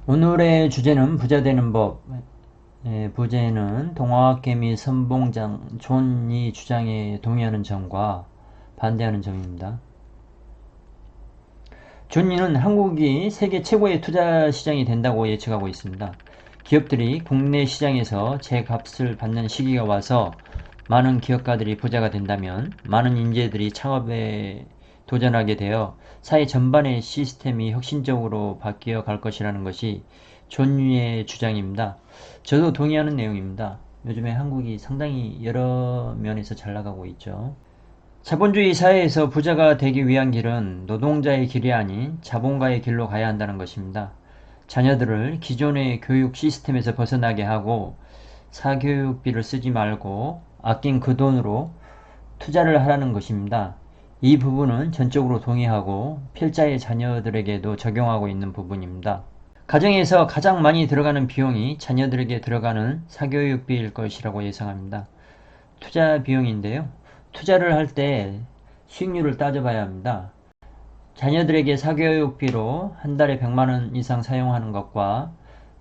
오늘의 주제는 부자 되는 법. 부제는 동화개미 선봉장 존이 주장에 동의하는 점과 반대하는 점입니다. 존이는 한국이 세계 최고의 투자 시장이 된다고 예측하고 있습니다. 기업들이 국내 시장에서 제 값을 받는 시기가 와서 많은 기업가들이 부자가 된다면 많은 인재들이 창업에 도전하게 되어 사회 전반의 시스템이 혁신적으로 바뀌어 갈 것이라는 것이 존의 주장입니다. 저도 동의하는 내용입니다. 요즘에 한국이 상당히 여러 면에서 잘 나가고 있죠. 자본주의 사회에서 부자가 되기 위한 길은 노동자의 길이 아닌 자본가의 길로 가야 한다는 것입니다. 자녀들을 기존의 교육 시스템에서 벗어나게 하고 사교육비를 쓰지 말고 아낀 그 돈으로 투자를 하라는 것입니다. 이 부분은 전적으로 동의하고 필자의 자녀들에게도 적용하고 있는 부분입니다. 가정에서 가장 많이 들어가는 비용이 자녀들에게 들어가는 사교육비일 것이라고 예상합니다. 투자 비용인데요. 투자를 할 때 수익률을 따져봐야 합니다. 자녀들에게 사교육비로 한 달에 100만원 이상 사용하는 것과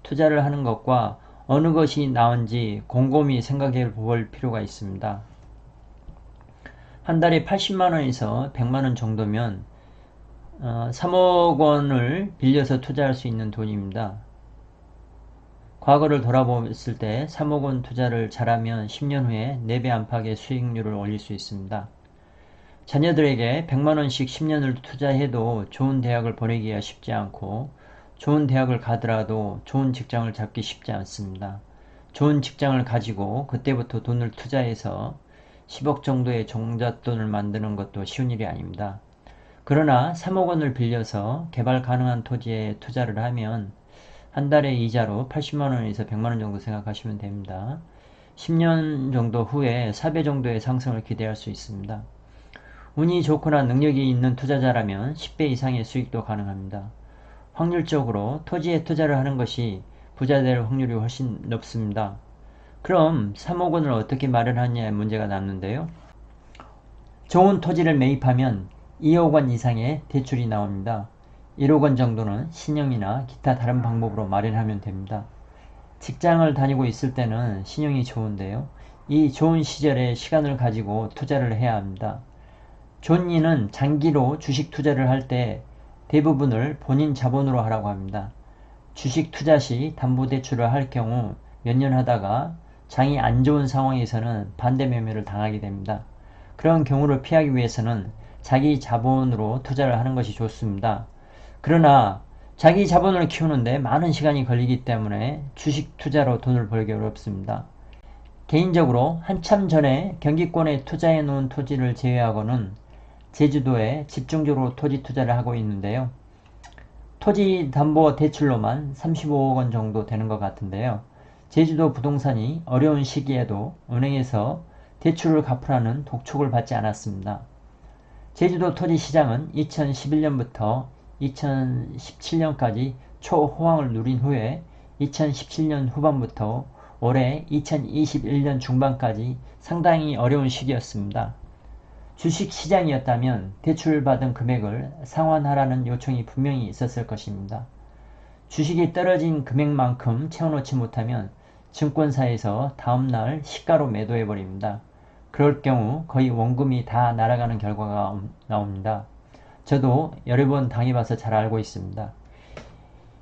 투자를 하는 것과 어느 것이 나은지 곰곰이 생각해 볼 필요가 있습니다. 한 달에 80만원에서 100만원 정도면 3억 원을 빌려서 투자할 수 있는 돈입니다. 과거를 돌아보았을 때 3억 원 투자를 잘하면 10년 후에 4배 안팎의 수익률을 올릴 수 있습니다. 자녀들에게 100만원씩 10년을 투자해도 좋은 대학을 보내기가 쉽지 않고 좋은 대학을 가더라도 좋은 직장을 잡기 쉽지 않습니다. 좋은 직장을 가지고 그때부터 돈을 투자해서 10억 정도의 종잣돈을 만드는 것도 쉬운 일이 아닙니다. 그러나 3억 원을 빌려서 개발 가능한 토지에 투자를 하면 한 달의 이자로 80만원에서 100만원 정도 생각하시면 됩니다. 10년 정도 후에 4배 정도의 상승을 기대할 수 있습니다. 운이 좋거나 능력이 있는 투자자라면 10배 이상의 수익도 가능합니다. 확률적으로 토지에 투자를 하는 것이 부자 될 확률이 훨씬 높습니다. 그럼 3억 원을 어떻게 마련하느냐의 문제가 남는데요. 좋은 토지를 매입하면 2억 원 이상의 대출이 나옵니다. 1억 원 정도는 신용이나 기타 다른 방법으로 마련하면 됩니다. 직장을 다니고 있을 때는 신용이 좋은데요. 이 좋은 시절에 시간을 가지고 투자를 해야 합니다. 존니는 장기로 주식 투자를 할 때 대부분을 본인 자본으로 하라고 합니다. 주식 투자 시 담보대출을 할 경우 몇 년 하다가 장이 안 좋은 상황에서는 반대 매매를 당하게 됩니다. 그런 경우를 피하기 위해서는 자기 자본으로 투자를 하는 것이 좋습니다. 그러나 자기 자본을 키우는데 많은 시간이 걸리기 때문에 주식 투자로 돈을 벌기 어렵습니다. 개인적으로 한참 전에 경기권에 투자해 놓은 토지를 제외하고는 제주도에 집중적으로 토지 투자를 하고 있는데요. 토지 담보 대출로만 35억 원 정도 되는 것 같은데요. 제주도 부동산이 어려운 시기에도 은행에서 대출을 갚으라는 독촉을 받지 않았습니다. 제주도 토지 시장은 2011년부터 2017년까지 초호황을 누린 후에 2017년 후반부터 올해 2021년 중반까지 상당히 어려운 시기였습니다. 주식시장이었다면 대출받은 금액을 상환하라는 요청이 분명히 있었을 것입니다. 주식이 떨어진 금액만큼 채워놓지 못하면 증권사에서 다음날 시가로 매도해버립니다. 그럴 경우 거의 원금이 다 날아가는 결과가 나옵니다. 저도 여러 번 당해봐서 잘 알고 있습니다.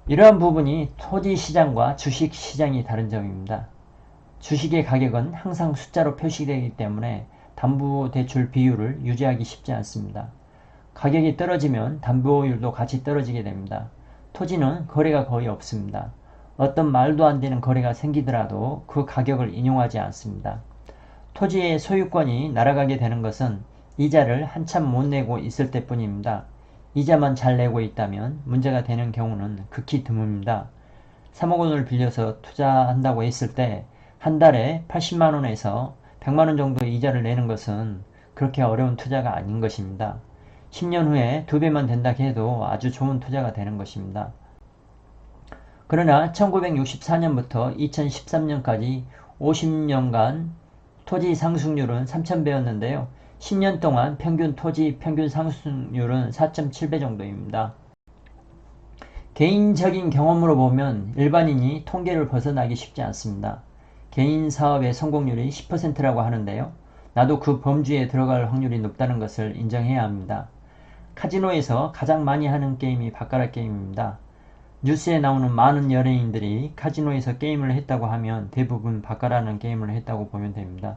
이러한 부분이 토지시장과 주식시장이 다른 점입니다. 주식의 가격은 항상 숫자로 표시되기 때문에 담보대출 비율을 유지하기 쉽지 않습니다. 가격이 떨어지면 담보율도 같이 떨어지게 됩니다. 토지는 거래가 거의 없습니다. 어떤 말도 안 되는 거래가 생기더라도 그 가격을 인용하지 않습니다. 토지의 소유권이 날아가게 되는 것은 이자를 한참 못 내고 있을 때뿐입니다. 이자만 잘 내고 있다면 문제가 되는 경우는 극히 드뭅니다. 3억 원을 빌려서 투자한다고 했을 때 한 달에 80만 원에서 100만 원 정도 이자를 내는 것은 그렇게 어려운 투자가 아닌 것입니다. 10년 후에 2배만 된다 해도 아주 좋은 투자가 되는 것입니다. 그러나 1964년부터 2013년까지 50년간 토지 상승률은 3000배였는데요. 10년 동안 토지 평균 상승률은 4.7배 정도입니다. 개인적인 경험으로 보면 일반인이 통계를 벗어나기 쉽지 않습니다. 개인 사업의 성공률이 10%라고 하는데요. 나도 그 범주에 들어갈 확률이 높다는 것을 인정해야 합니다. 카지노에서 가장 많이 하는 게임이 바카라 게임입니다. 뉴스에 나오는 많은 연예인들이 카지노에서 게임을 했다고 하면 대부분 바카라는 게임을 했다고 보면 됩니다.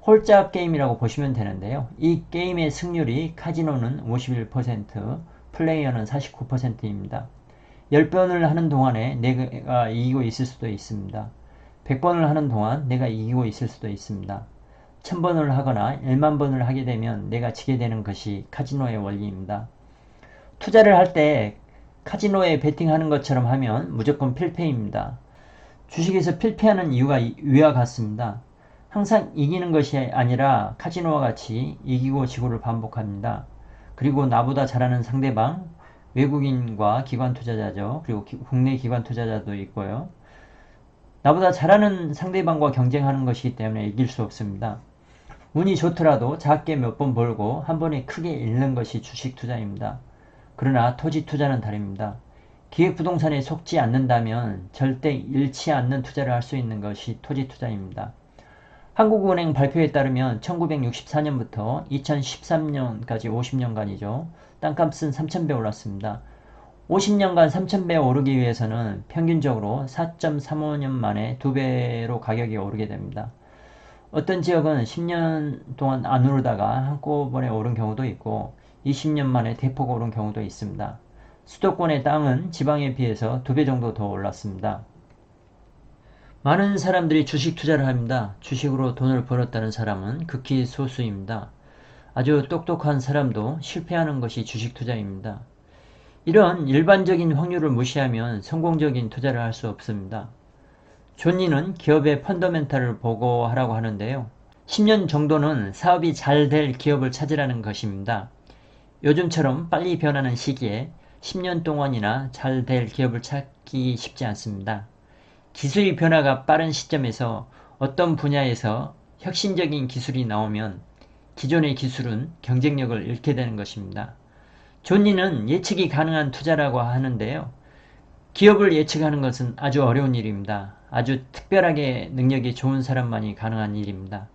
홀짝 게임이라고 보시면 되는데요. 이 게임의 승률이 카지노는 51%, 플레이어는 49%입니다. 10번을 하는 동안에 내가 이기고 있을 수도 있습니다. 100번을 하는 동안 내가 이기고 있을 수도 있습니다. 1000번을 하거나 1만 번을 하게 되면 내가 지게 되는 것이 카지노의 원리입니다. 투자를 할 때 카지노에 베팅하는 것처럼 하면 무조건 필패입니다. 주식에서 필패하는 이유가 위와 같습니다. 항상 이기는 것이 아니라 카지노와 같이 이기고 지고를 반복합니다. 그리고 나보다 잘하는 상대방, 외국인과 기관 투자자죠. 그리고 국내 기관 투자자도 있고요. 나보다 잘하는 상대방과 경쟁하는 것이기 때문에 이길 수 없습니다. 운이 좋더라도 작게 몇 번 벌고 한 번에 크게 잃는 것이 주식 투자입니다. 그러나 토지 투자는 다릅니다. 기획부동산에 속지 않는다면 절대 잃지 않는 투자를 할 수 있는 것이 토지 투자입니다. 한국은행 발표에 따르면 1964년부터 2013년까지 50년간이죠. 땅값은 3,000배 올랐습니다. 50년간 3,000배 오르기 위해서는 평균적으로 4.35년 만에 2배로 가격이 오르게 됩니다. 어떤 지역은 10년 동안 안 오르다가 한꺼번에 오른 경우도 있고 20년 만에 대폭 오른 경우도 있습니다. 수도권의 땅은 지방에 비해서 2배 정도 더 올랐습니다. 많은 사람들이 주식 투자를 합니다. 주식으로 돈을 벌었다는 사람은 극히 소수입니다. 아주 똑똑한 사람도 실패하는 것이 주식 투자입니다. 이런 일반적인 확률을 무시하면 성공적인 투자를 할 수 없습니다. 존니는 기업의 펀더멘탈을 보고 하라고 하는데요. 10년 정도는 사업이 잘 될 기업을 찾으라는 것입니다. 요즘처럼 빨리 변하는 시기에 10년 동안이나 잘 될 기업을 찾기 쉽지 않습니다. 기술의 변화가 빠른 시점에서 어떤 분야에서 혁신적인 기술이 나오면 기존의 기술은 경쟁력을 잃게 되는 것입니다. 존니는 예측이 가능한 투자라고 하는데요. 기업을 예측하는 것은 아주 어려운 일입니다. 아주 특별하게 능력이 좋은 사람만이 가능한 일입니다.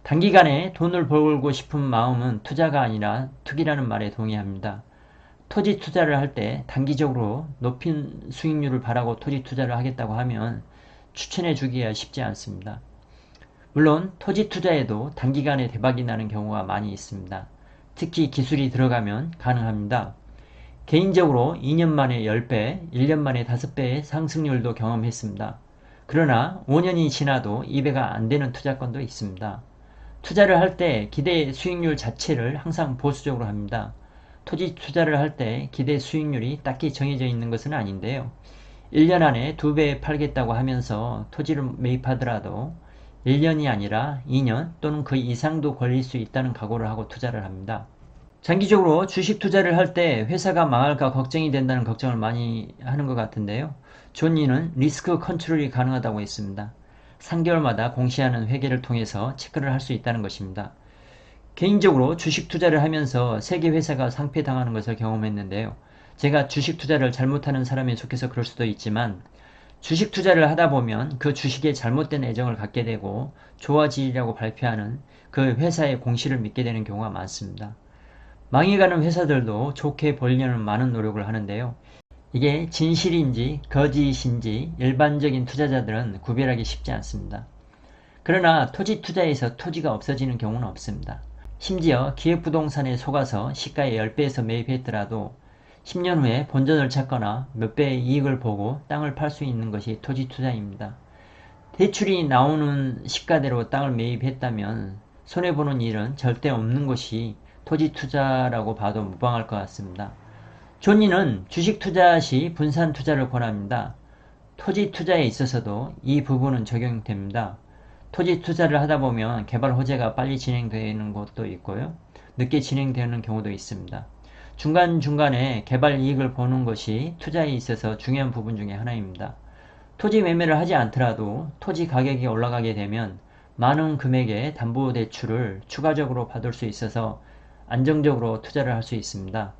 단기간에 돈을 벌고 싶은 마음은 투자가 아니라 투기라는 말에 동의합니다. 토지 투자를 할 때 단기적으로 높은 수익률을 바라고 토지 투자를 하겠다고 하면 추천해 주기가 쉽지 않습니다. 물론 토지 투자에도 단기간에 대박이 나는 경우가 많이 있습니다. 특히 기술이 들어가면 가능합니다. 개인적으로 2년 만에 10배, 1년 만에 5배의 상승률도 경험했습니다. 그러나 5년이 지나도 2배가 안 되는 투자건도 있습니다. 투자를 할 때 기대 수익률 자체를 항상 보수적으로 합니다. 토지 투자를 할 때 기대 수익률이 딱히 정해져 있는 것은 아닌데요. 1년 안에 2배 팔겠다고 하면서 토지를 매입하더라도 1년이 아니라 2년 또는 그 이상도 걸릴 수 있다는 각오를 하고 투자를 합니다. 장기적으로 주식 투자를 할 때 회사가 망할까 걱정이 된다는 걱정을 많이 하는 것 같은데요. 존니는 리스크 컨트롤이 가능하다고 했습니다. 3개월마다 공시하는 회계를 통해서 체크를 할 수 있다는 것입니다. 개인적으로 주식 투자를 하면서 세계 회사가 상폐당하는 것을 경험했는데요. 제가 주식 투자를 잘못하는 사람에 속해서 그럴 수도 있지만 주식 투자를 하다 보면 그 주식에 잘못된 애정을 갖게 되고 좋아지리라고 발표하는 그 회사의 공시를 믿게 되는 경우가 많습니다. 망해가는 회사들도 좋게 보이려는 많은 노력을 하는데요. 이게 진실인지 거짓인지 일반적인 투자자들은 구별하기 쉽지 않습니다. 그러나 토지 투자에서 토지가 없어지는 경우는 없습니다. 심지어 기획부동산에 속아서 시가의 10배에서 매입했더라도 10년 후에 본전을 찾거나 몇 배의 이익을 보고 땅을 팔 수 있는 것이 토지 투자입니다. 대출이 나오는 시가대로 땅을 매입했다면 손해보는 일은 절대 없는 것이 토지 투자라고 봐도 무방할 것 같습니다. 존니는 주식 투자 시 분산 투자를 권합니다. 토지 투자에 있어서도 이 부분은 적용됩니다. 토지 투자를 하다 보면 개발 호재가 빨리 진행되는 곳도 있고요. 늦게 진행되는 경우도 있습니다. 중간중간에 개발 이익을 보는 것이 투자에 있어서 중요한 부분 중에 하나입니다. 토지 매매를 하지 않더라도 토지 가격이 올라가게 되면 많은 금액의 담보대출을 추가적으로 받을 수 있어서 안정적으로 투자를 할 수 있습니다.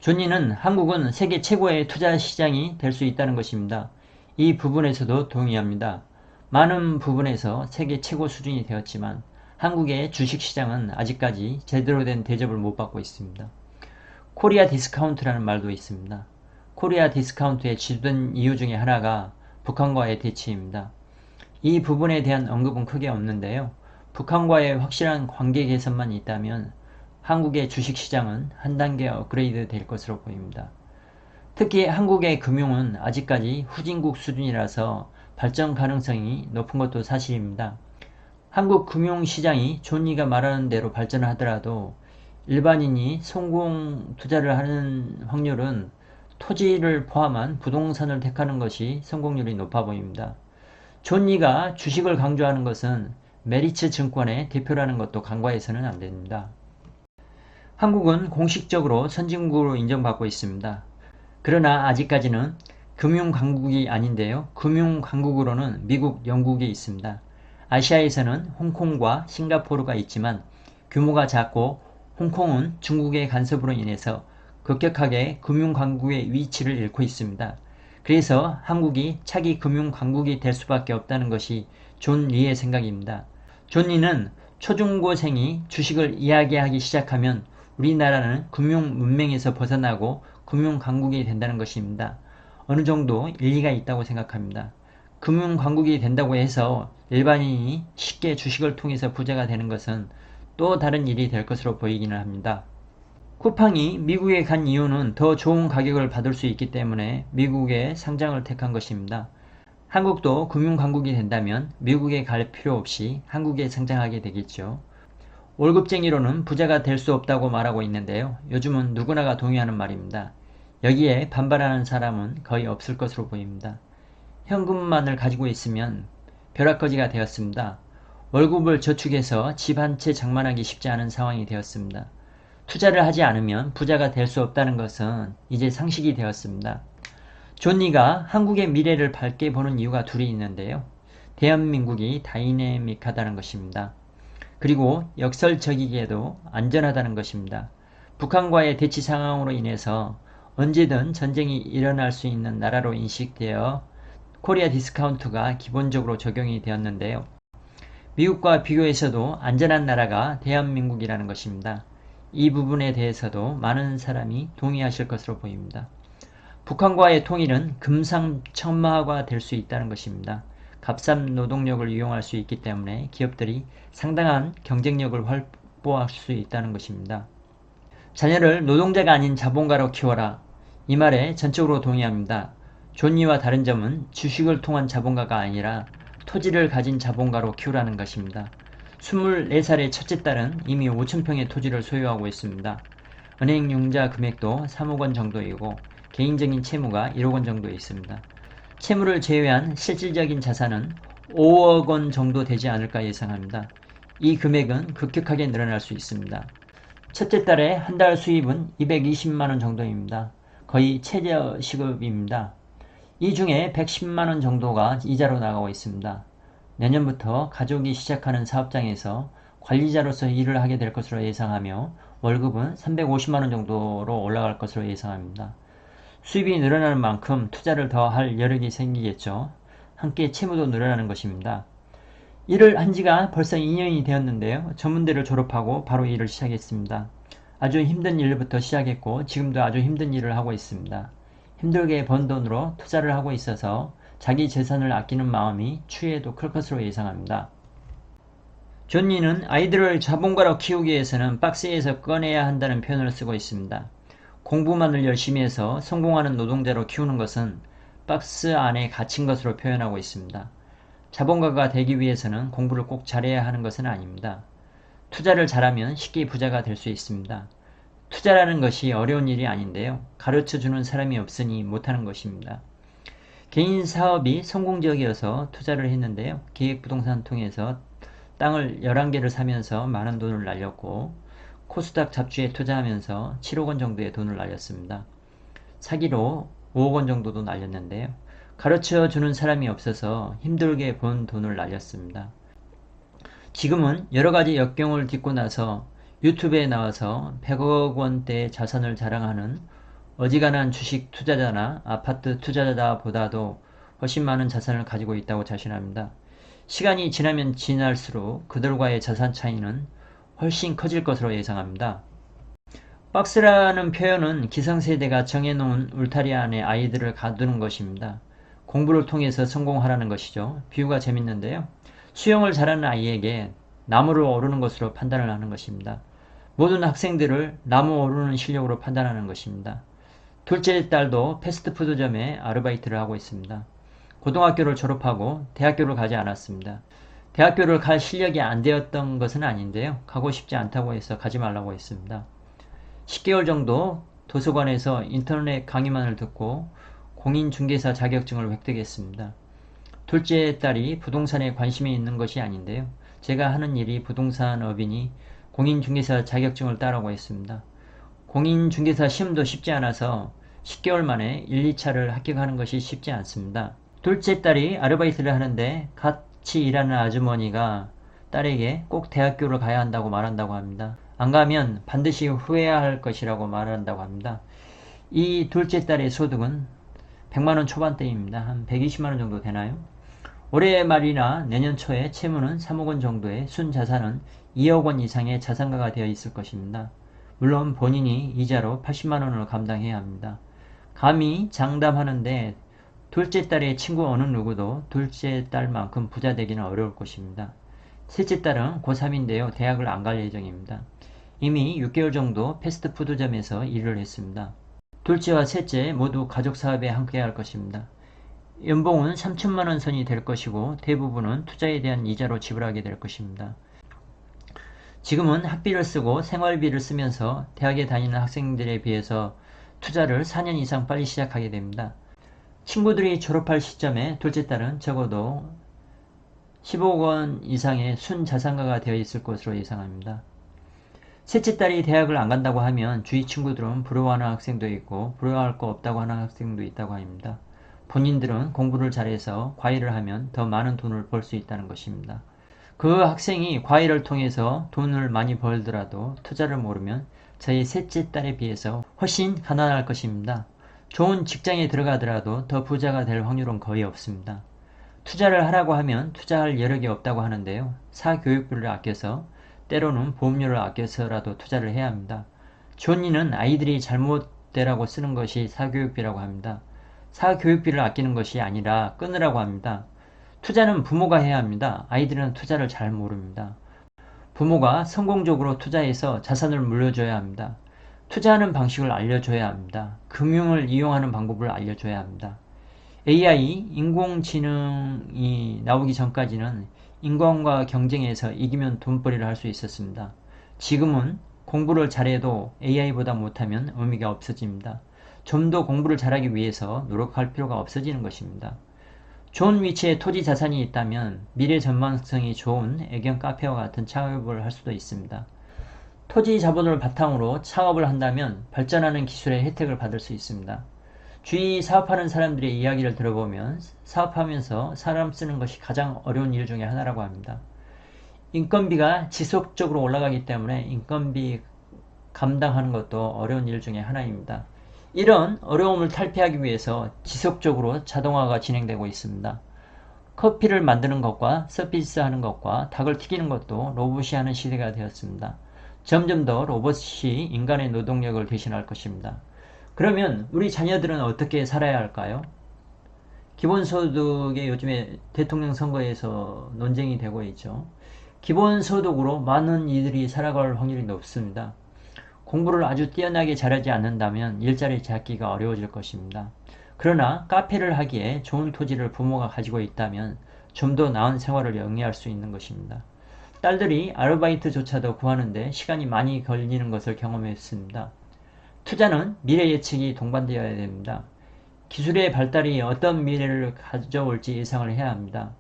존니는 한국은 세계 최고의 투자 시장이 될 수 있다는 것입니다. 이 부분에서도 동의합니다. 많은 부분에서 세계 최고 수준이 되었지만 한국의 주식시장은 아직까지 제대로 된 대접을 못 받고 있습니다. 코리아 디스카운트라는 말도 있습니다. 코리아 디스카운트의 주된 이유 중에 하나가 북한과의 대치입니다. 이 부분에 대한 언급은 크게 없는데요. 북한과의 확실한 관계 개선만 있다면 한국의 주식시장은 한 단계 업그레이드 될 것으로 보입니다. 특히 한국의 금융은 아직까지 후진국 수준이라서 발전 가능성이 높은 것도 사실입니다. 한국 금융시장이 존니가 말하는 대로 발전을 하더라도 일반인이 성공 투자를 하는 확률은 토지를 포함한 부동산을 택하는 것이 성공률이 높아 보입니다. 존니가 주식을 강조하는 것은 메리츠 증권의 대표라는 것도 간과해서는 안 됩니다. 한국은 공식적으로 선진국으로 인정받고 있습니다. 그러나 아직까지는 금융강국이 아닌데요. 금융강국으로는 미국, 영국이 있습니다. 아시아에서는 홍콩과 싱가포르가 있지만 규모가 작고 홍콩은 중국의 간섭으로 인해서 급격하게 금융강국의 위치를 잃고 있습니다. 그래서 한국이 차기 금융강국이 될 수밖에 없다는 것이 존 리의 생각입니다. 존 리는 초중고생이 주식을 이야기하기 시작하면 우리나라는 금융 문맹에서 벗어나고 금융 강국이 된다는 것입니다. 어느 정도 일리가 있다고 생각합니다. 금융 강국이 된다고 해서 일반인이 쉽게 주식을 통해서 부자가 되는 것은 또 다른 일이 될 것으로 보이기는 합니다. 쿠팡이 미국에 간 이유는 더 좋은 가격을 받을 수 있기 때문에 미국의 상장을 택한 것입니다. 한국도 금융 강국이 된다면 미국에 갈 필요 없이 한국에 상장하게 되겠죠. 월급쟁이로는 부자가 될 수 없다고 말하고 있는데요. 요즘은 누구나가 동의하는 말입니다. 여기에 반발하는 사람은 거의 없을 것으로 보입니다. 현금만을 가지고 있으면 벼락거지가 되었습니다. 월급을 저축해서 집 한 채 장만하기 쉽지 않은 상황이 되었습니다. 투자를 하지 않으면 부자가 될 수 없다는 것은 이제 상식이 되었습니다. 존니가 한국의 미래를 밝게 보는 이유가 둘이 있는데요. 대한민국이 다이내믹하다는 것입니다. 그리고 역설적이게도 안전하다는 것입니다. 북한과의 대치 상황으로 인해서 언제든 전쟁이 일어날 수 있는 나라로 인식되어 코리아 디스카운트가 기본적으로 적용이 되었는데요. 미국과 비교해서도 안전한 나라가 대한민국이라는 것입니다. 이 부분에 대해서도 많은 사람이 동의하실 것으로 보입니다. 북한과의 통일은 금상첨화가 될 수 있다는 것입니다. 값싼 노동력을 이용할 수 있기 때문에 기업들이 상당한 경쟁력을 확보할 수 있다는 것입니다. 자녀를 노동자가 아닌 자본가로 키워라. 이 말에 전적으로 동의합니다. 존니와 다른 점은 주식을 통한 자본가가 아니라 토지를 가진 자본가로 키우라는 것입니다. 24살의 첫째 딸은 이미 5,000평의 토지를 소유하고 있습니다. 은행 융자 금액도 3억 원 정도이고 개인적인 채무가 1억 원 정도 있습니다. 채무를 제외한 실질적인 자산은 5억 원 정도 되지 않을까 예상합니다. 이 금액은 급격하게 늘어날 수 있습니다. 첫째 딸의 한 달 수입은 220만원 정도입니다. 거의 최저시급입니다. 이 중에 110만원 정도가 이자로 나가고 있습니다. 내년부터 가족이 시작하는 사업장에서 관리자로서 일을 하게 될 것으로 예상하며 월급은 350만원 정도로 올라갈 것으로 예상합니다. 수입이 늘어나는 만큼 투자를 더 할 여력이 생기겠죠. 함께 채무도 늘어나는 것입니다. 일을 한 지가 벌써 2년이 되었는데요. 전문대를 졸업하고 바로 일을 시작했습니다. 아주 힘든 일부터 시작했고 지금도 아주 힘든 일을 하고 있습니다. 힘들게 번 돈으로 투자를 하고 있어서 자기 재산을 아끼는 마음이 추후에도 클 것으로 예상합니다. 존니는 아이들을 자본가로 키우기 위해서는 박스에서 꺼내야 한다는 표현을 쓰고 있습니다. 공부만을 열심히 해서 성공하는 노동자로 키우는 것은 박스 안에 갇힌 것으로 표현하고 있습니다. 자본가가 되기 위해서는 공부를 꼭 잘해야 하는 것은 아닙니다. 투자를 잘하면 쉽게 부자가 될 수 있습니다. 투자라는 것이 어려운 일이 아닌데요. 가르쳐주는 사람이 없으니 못하는 것입니다. 개인 사업이 성공적이어서 투자를 했는데요. 기획부동산 통해서 땅을 11개를 사면서 많은 돈을 날렸고 코스닥 잡주에 투자하면서 7억 원 정도의 돈을 날렸습니다. 사기로 5억 원 정도도 날렸는데요. 가르쳐주는 사람이 없어서 힘들게 번 돈을 날렸습니다. 지금은 여러가지 역경을 딛고 나서 유튜브에 나와서 100억 원대의 자산을 자랑하는 어지간한 주식 투자자나 아파트 투자자보다도 훨씬 많은 자산을 가지고 있다고 자신합니다. 시간이 지나면 지날수록 그들과의 자산 차이는 훨씬 커질 것으로 예상합니다. 박스라는 표현은 기성세대가 정해놓은 울타리 안에 아이들을 가두는 것입니다. 공부를 통해서 성공하라는 것이죠. 비유가 재밌는데요. 수영을 잘하는 아이에게 나무를 오르는 것으로 판단을 하는 것입니다. 모든 학생들을 나무 오르는 실력으로 판단하는 것입니다. 둘째 딸도 패스트푸드점에 아르바이트를 하고 있습니다. 고등학교를 졸업하고 대학교를 가지 않았습니다. 대학교를 갈 실력이 안 되었던 것은 아닌데요. 가고 싶지 않다고 해서 가지 말라고 했습니다. 10개월 정도 도서관에서 인터넷 강의만을 듣고 공인중개사 자격증을 획득했습니다. 둘째 딸이 부동산에 관심이 있는 것이 아닌데요. 제가 하는 일이 부동산업이니 공인중개사 자격증을 따라고 했습니다. 공인중개사 시험도 쉽지 않아서 10개월 만에 1, 2차를 합격하는 것이 쉽지 않습니다. 둘째 딸이 아르바이트를 하는데 같이 일하는 아주머니가 딸에게 꼭 대학교를 가야 한다고 말한다고 합니다. 안 가면 반드시 후회할 것이라고 말한다고 합니다. 이 둘째 딸의 소득은 100만원 초반대입니다. 한 120만원 정도 되나요? 올해 말이나 내년 초에 채무는 3억원 정도의 순자산은 2억원 이상의 자산가가 되어 있을 것입니다. 물론 본인이 이자로 80만원을 감당해야 합니다. 감히 장담하는데 둘째 딸의 친구 어느 누구도 둘째 딸만큼 부자 되기는 어려울 것입니다. 셋째 딸은 고3인데요. 대학을 안 갈 예정입니다. 이미 6개월 정도 패스트푸드점에서 일을 했습니다. 둘째와 셋째 모두 가족사업에 함께할 것입니다. 연봉은 3천만원 선이 될 것이고 대부분은 투자에 대한 이자로 지불하게 될 것입니다. 지금은 학비를 쓰고 생활비를 쓰면서 대학에 다니는 학생들에 비해서 투자를 4년 이상 빨리 시작하게 됩니다. 친구들이 졸업할 시점에 둘째 딸은 적어도 15억원 이상의 순자산가가 되어 있을 것으로 예상합니다. 셋째 딸이 대학을 안 간다고 하면 주위 친구들은 부러워하는 학생도 있고 부러워할 거 없다고 하는 학생도 있다고 합니다. 본인들은 공부를 잘해서 과외를 하면 더 많은 돈을 벌 수 있다는 것입니다. 그 학생이 과외를 통해서 돈을 많이 벌더라도 투자를 모르면 저희 셋째 딸에 비해서 훨씬 가난할 것입니다. 좋은 직장에 들어가더라도 더 부자가 될 확률은 거의 없습니다. 투자를 하라고 하면 투자할 여력이 없다고 하는데요. 사교육비를 아껴서 때로는 보험료를 아껴서라도 투자를 해야 합니다. 존니는 아이들이 잘못되라고 쓰는 것이 사교육비라고 합니다. 사교육비를 아끼는 것이 아니라 끊으라고 합니다. 투자는 부모가 해야 합니다. 아이들은 투자를 잘 모릅니다. 부모가 성공적으로 투자해서 자산을 물려줘야 합니다. 투자하는 방식을 알려줘야 합니다. 금융을 이용하는 방법을 알려줘야 합니다. AI, 인공지능이 나오기 전까지는 인간과 경쟁해서 이기면 돈벌이를 할 수 있었습니다. 지금은 공부를 잘해도 AI보다 못하면 의미가 없어집니다. 좀 더 공부를 잘하기 위해서 노력할 필요가 없어지는 것입니다. 좋은 위치에 토지 자산이 있다면 미래 전망성이 좋은 애견 카페와 같은 창업을 할 수도 있습니다. 토지 자본을 바탕으로 창업을 한다면 발전하는 기술의 혜택을 받을 수 있습니다. 주위 사업하는 사람들의 이야기를 들어보면 사업하면서 사람 쓰는 것이 가장 어려운 일 중에 하나라고 합니다. 인건비가 지속적으로 올라가기 때문에 인건비 감당하는 것도 어려운 일 중에 하나입니다. 이런 어려움을 탈피하기 위해서 지속적으로 자동화가 진행되고 있습니다. 커피를 만드는 것과 서비스하는 것과 닭을 튀기는 것도 로봇이 하는 시대가 되었습니다. 점점 더 로봇이 인간의 노동력을 대신할 것입니다. 그러면 우리 자녀들은 어떻게 살아야 할까요? 기본소득에 요즘에 대통령 선거에서 논쟁이 되고 있죠. 기본소득으로 많은 이들이 살아갈 확률이 높습니다. 공부를 아주 뛰어나게 잘하지 않는다면 일자리 찾기가 어려워질 것입니다. 그러나 카페를 하기에 좋은 토지를 부모가 가지고 있다면 좀 더 나은 생활을 영위할 수 있는 것입니다. 딸들이 아르바이트조차도 구하는데 시간이 많이 걸리는 것을 경험했습니다. 투자는 미래 예측이 동반되어야 됩니다. 기술의 발달이 어떤 미래를 가져올지 예상을 해야 합니다.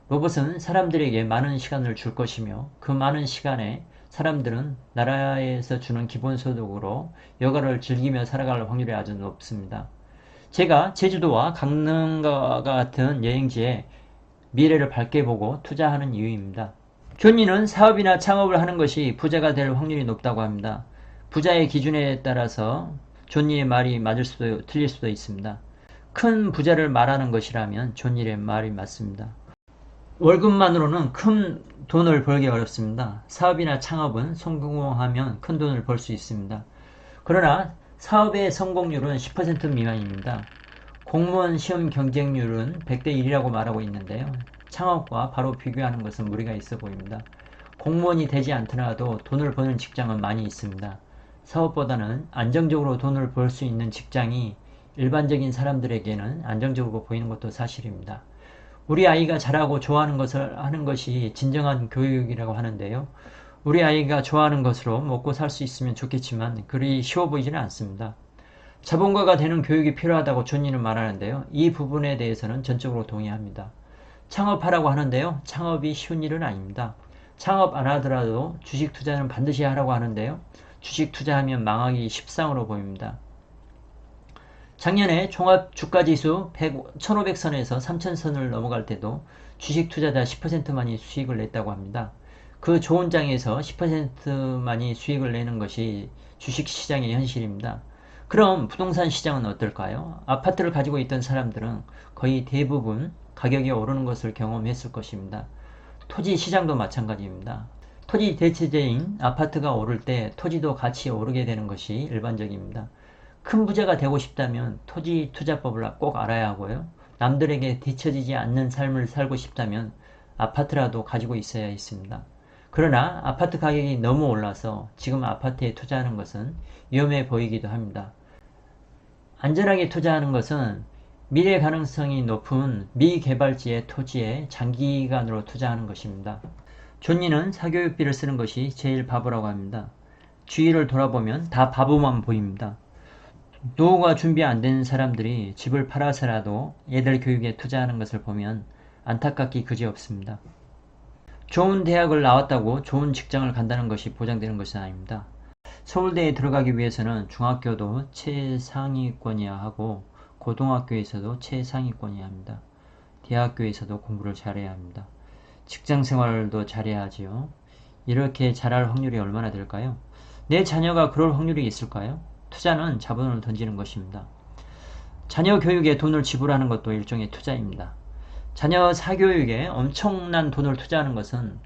로봇은 사람들에게 많은 시간을 줄 것이며 그 많은 시간에 사람들은 나라에서 주는 기본소득으로 여가를 즐기며 살아갈 확률이 아주 높습니다. 제가 제주도와 강릉과 같은 여행지에 미래를 밝게 보고 투자하는 이유입니다. 존니는 사업이나 창업을 하는 것이 부자가 될 확률이 높다고 합니다. 부자의 기준에 따라서 존니의 말이 맞을 수도 틀릴 수도 있습니다. 큰 부자를 말하는 것이라면 존니의 말이 맞습니다. 월급만으로는 큰 돈을 벌기 어렵습니다. 사업이나 창업은 성공하면 큰 돈을 벌 수 있습니다. 그러나 사업의 성공률은 10% 미만입니다. 공무원 시험 경쟁률은 100대 1이라고 말하고 있는데요. 창업과 바로 비교하는 것은 무리가 있어 보입니다. 공무원이 되지 않더라도 돈을 버는 직장은 많이 있습니다. 사업보다는 안정적으로 돈을 벌 수 있는 직장이 일반적인 사람들에게는 안정적으로 보이는 것도 사실입니다. 우리 아이가 잘하고 좋아하는 것을 하는 것이 진정한 교육이라고 하는데요. 우리 아이가 좋아하는 것으로 먹고 살 수 있으면 좋겠지만 그리 쉬워 보이지는 않습니다. 자본가가 되는 교육이 필요하다고 존니는 말하는데요. 이 부분에 대해서는 전적으로 동의합니다. 창업하라고 하는데요. 창업이 쉬운 일은 아닙니다. 창업 안 하더라도 주식 투자는 반드시 하라고 하는데요. 주식 투자하면 망하기 십상으로 보입니다. 작년에 종합주가지수 1500선에서 3000선을 넘어갈 때도 주식 투자자 10%만이 수익을 냈다고 합니다. 그 좋은 장에서 10%만이 수익을 내는 것이 주식시장의 현실입니다. 그럼 부동산 시장은 어떨까요? 아파트를 가지고 있던 사람들은 거의 대부분 가격이 오르는 것을 경험했을 것입니다. 토지 시장도 마찬가지입니다. 토지 대체제인 아파트가 오를 때 토지도 같이 오르게 되는 것이 일반적입니다. 큰 부자가 되고 싶다면 토지 투자법을 꼭 알아야 하고요. 남들에게 뒤처지지 않는 삶을 살고 싶다면 아파트라도 가지고 있어야 있습니다. 그러나 아파트 가격이 너무 올라서 지금 아파트에 투자하는 것은 위험해 보이기도 합니다. 안전하게 투자하는 것은 미래 가능성이 높은 미개발지의 토지에 장기간으로 투자하는 것입니다. 존니는 사교육비를 쓰는 것이 제일 바보라고 합니다. 주위를 돌아보면 다 바보만 보입니다. 노후가 준비 안 된 사람들이 집을 팔아서라도 애들 교육에 투자하는 것을 보면 안타깝기 그지없습니다. 좋은 대학을 나왔다고 좋은 직장을 간다는 것이 보장되는 것은 아닙니다. 서울대에 들어가기 위해서는 중학교도 최상위권이야 하고 고등학교에서도 최상위권이야 합니다. 대학교에서도 공부를 잘해야 합니다. 직장생활도 잘해야 하지요. 이렇게 잘할 확률이 얼마나 될까요? 내 자녀가 그럴 확률이 있을까요? 투자는 자본을 던지는 것입니다. 자녀 교육에 돈을 지불하는 것도 일종의 투자입니다. 자녀 사교육에 엄청난 돈을 투자하는 것은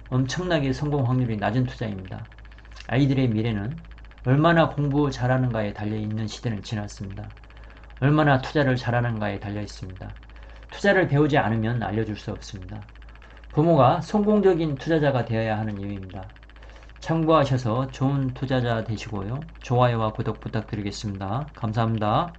엄청나게 성공 확률이 낮은 투자입니다. 아이들의 미래는 얼마나 공부 잘하는가에 달려있는 시대는 지났습니다. 얼마나 투자를 잘하는가에 달려있습니다. 투자를 배우지 않으면 알려줄 수 없습니다. 부모가 성공적인 투자자가 되어야 하는 이유입니다. 참고하셔서 좋은 투자자 되시고요. 좋아요와 구독 부탁드리겠습니다. 감사합니다.